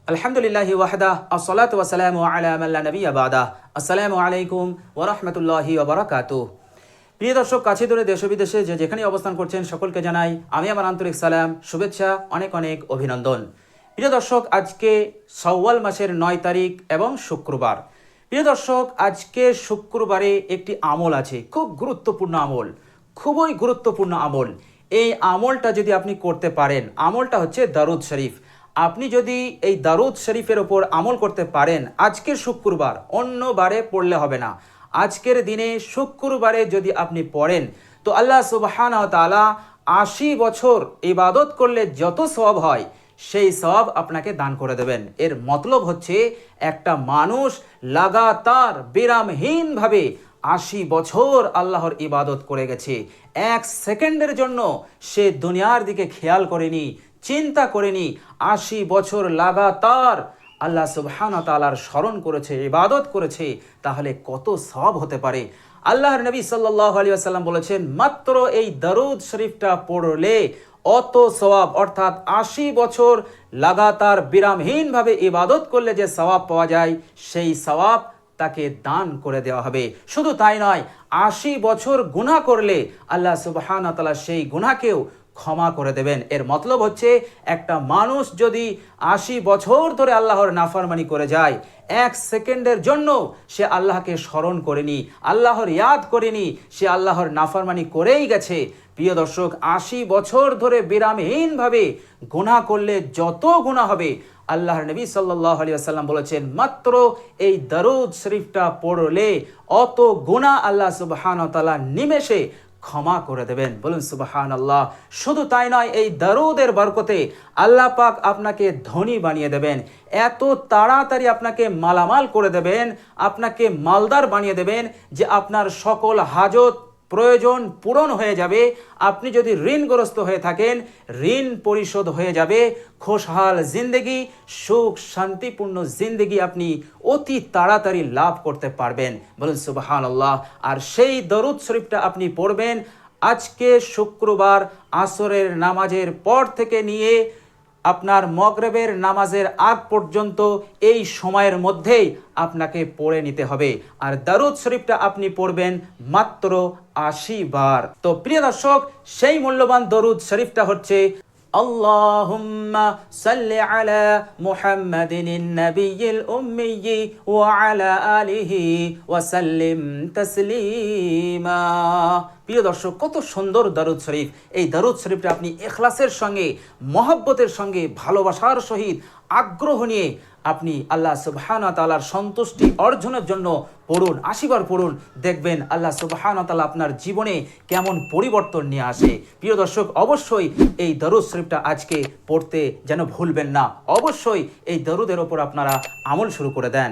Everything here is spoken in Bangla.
আলহামদুলিল্লাহি ওয়াহদা আসসালাতু ওয়াসসালামু আলা মান লা নাবিয়্যা বাদা। আসসালামু আলাইকুম ওয়া রাহমাতুল্লাহি ওয়া বারাকাতুহু। প্রিয় দর্শক, কাছে দূরে দেশ ও বিদেশে যে যেখানে অবস্থান করছেন সকলকে জানাই আমি আমার আন্তরিক সালাম, শুভেচ্ছা, অনেক অনেক অভিনন্দন। প্রিয় দর্শক, আজকে শাওয়াল মাসের 9 তারিখ এবং শুক্রবার। প্রিয় দর্শক, আজকে শুক্রবারে একটি আমল আছে, খুব গুরুত্বপূর্ণ আমল, খুবই গুরুত্বপূর্ণ আমল। এই আমলটা যদি আপনি করতে পারেন, আমলটা হচ্ছে দারুদ শরীফ। আপনি যদি এই দারুদ শরীফের ওপর আমল করতে পারেন আজকের শুক্রবার, অন্য বারে পড়লে হবে না, আজকের দিনে শুক্রবারে যদি আপনি পড়েন তো আল্লাহ সুবহানাহু ওয়া তাআলা 80 বছর ইবাদত করলে যত সওয়াব হয় সেই সওয়াব আপনাকে দান করে দেবেন। এর মতলব হচ্ছে একটা মানুষ লাগাতার বিরামহীনভাবে 80 বছর আল্লাহর ইবাদত করে গেছে, এক সেকেন্ডের জন্য সে দুনিয়ার দিকে খেয়াল করেনি, চিন্তা করেনি, 80 বছর লাগাতার আল্লাহ সুবহানাহু ওয়া তাআলার স্মরণ করেছে, ইবাদত করেছে, তাহলে কত সওয়াব হতে পারে। আল্লাহর নবী সাল্লাল্লাহু আলাইহি ওয়াসাল্লাম বলেছেন, মাত্র এই দরুদ শরীফটা পড়লে অত সওয়াব, অর্থাৎ 80 বছর লাগাতার বিরামহীনভাবে ইবাদত করলে যে সওয়াব পাওয়া যায় সেই সওয়াব তাকে দান করে দেওয়া হবে। শুধু তাই নয়, 80 বছর গুনাহ করলে আল্লাহ সুবহানাহু ওয়া তাআলা সেই গুনাহকেও ক্ষমা করে দেবেন। এর মতলব হচ্ছে একটা মানুষ যদি 80 বছর ধরে আল্লাহর নাফরমানি করে যায়, এক সেকেন্ডের জন্য সে আল্লাহকে স্মরণ করেনি, আল্লাহর ইয়াদ করেনি, সে আল্লাহর নাফরমানি করেই গেছে। প্রিয় দর্শক, 80 বছর ধরে বিরামহীনভাবে গুনাহ করলে যত গুনাহ হবে, আল্লাহর নবী সাল্লাল্লাহু আলাইহি ওয়াসাল্লাম বলেছেন, মাত্র এই দরুদ শরীফটা পড়লে অত গুনাহ আল্লাহ সুবহানাহু ওয়া তাআলা নিমেষে ক্ষমা করে দেবেন। বলুন সুবহানাল্লাহ। শুধু তাই নয়, এই দরুদের বরকতে আল্লাহ পাক আপনাকে ধনী বানিয়ে দেবেন, এত তাড়াতাড়ি আপনাকে মালামাল করে দেবেন, আপনাকে মালদার বানিয়ে দেবেন যে আপনার সকল হাজত প্রয়োজন পূরণ হয়ে যাবে। আপনি যদি ঋণগ্রস্ত হয়ে থাকেন, ঋণ পরিশোধ হয়ে যাবে। খুশহাল জিন্দেগি, সুখ শান্তিপূর্ণ জিন্দেগি আপনি অতি তাড়াতাড়ি লাভ করতে পারবেন। বলুন সুবহানাল্লাহ। আর সেই দরুদ শরীফটা আপনি পড়বেন আজকে শুক্রবার আসরের নামাজের পর থেকে নিয়ে আপনার মাগরিবের নামাজের আগ পর্যন্ত, এই সময়ের মধ্যেই আপনাকে পড়ে নিতে হবে। আর দরুদ শরীফটা আপনি পড়বেন মাত্র 80 বার। তো প্রিয় দর্শক, সেই মূল্যবান দরুদ শরীফটা হচ্ছে, আল্লাহুম্মা সাল্লি আলা মুহাম্মাদিন নবিয়্যিল উম্মিয়্যি ওয়া আলা আলিহি ওয়া সাল্লিম তাসলিমা। প্রিয় দর্শক, কত সুন্দর দরুদ শরীফ। এই দরুদ শরীফটা আপনি ইখলাসের সঙ্গে, মহব্বতের সঙ্গে, ভালোবাসার সহিত, আগ্রহ নিয়ে আপনি আল্লাহ সুবহানাহু ওয়া তাআলার সন্তুষ্টি অর্জনের জন্য পড়ুন, 80 বার পড়ুন। দেখবেন আল্লাহ সুবহানাহু ওয়া তাআলা আপনার জীবনে কেমন পরিবর্তন নিয়ে আসে। প্রিয় দর্শক, অবশ্যই এই দরুদ শরীফটা আজকে পড়তে যেন ভুলবেন না। অবশ্যই এই দরুদের ওপর আপনারা আমল শুরু করে দেন।